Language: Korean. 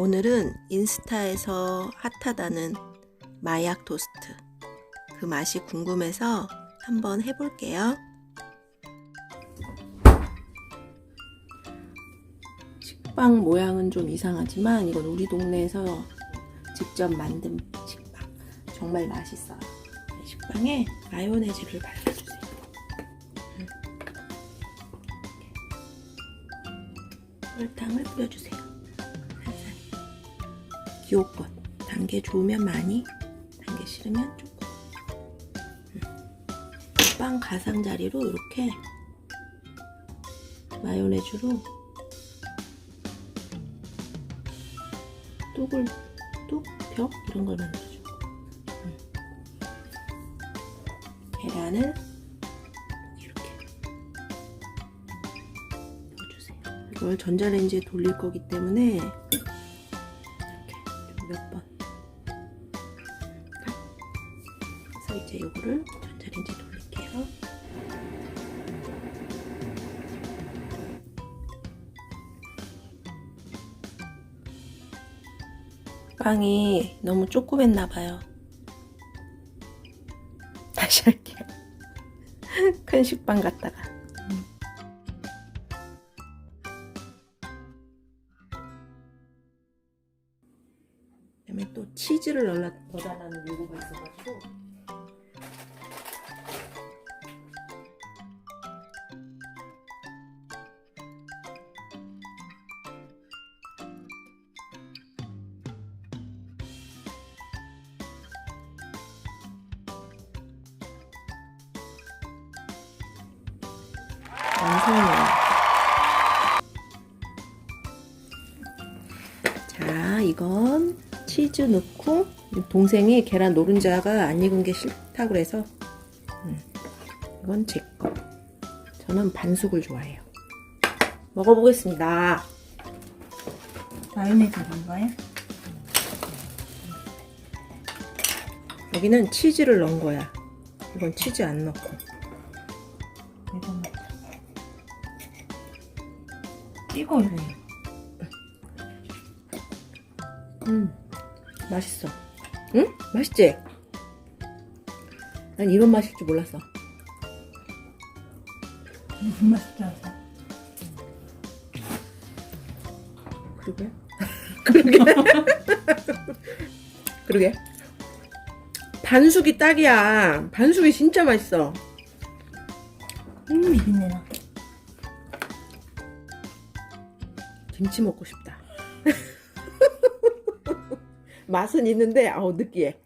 오늘은 인스타에서 핫하다는 마약 토스트, 그 맛이 궁금해서 한번 해볼게요. 식빵 모양은 좀 이상하지만 이건 우리 동네에서 직접 만든 식빵, 정말 맛있어요. 식빵에 마요네즈를 발라주세요. 설탕을 뿌려주세요. 살살. 기호껏. 단게 좋으면 많이, 단게 싫으면 조금. 빵 가장자리로 이렇게 마요네즈로 뚝 이런 걸 만들어줘. 계란을 이렇게 넣어주세요. 이걸 전자레인지에 돌릴 거기 때문에 이렇게 좀 몇 번. 그래서 이제 이거를 전자레인지에 돌릴게요. 빵이 너무 조그맸나봐요. 다시 할게요. 큰 식빵 갖다가. 그다음에 또 치즈를 넣어달라는 요구가 있어가지고. 완성이에요. 자, 이건 치즈 넣고, 동생이 계란 노른자가 안 익은 게 싫다고 그래서 이건 제 거. 저는 반숙을 좋아해요. 먹어보겠습니다. 마요네즈 넣은 거예요? 여기는 치즈를 넣은 거야. 이건 치즈 안 넣고. 이건 찍어요. 맛있어. 응? 맛있지? 난 이런 맛일 줄 몰랐어. 무슨 맛인지 아세요? 그러게. 그러게. 그러게. 반숙이 딱이야. 반숙이 진짜 맛있어. 비린내나. 김치 먹고 싶다. 맛은 있는데 아우 느끼해.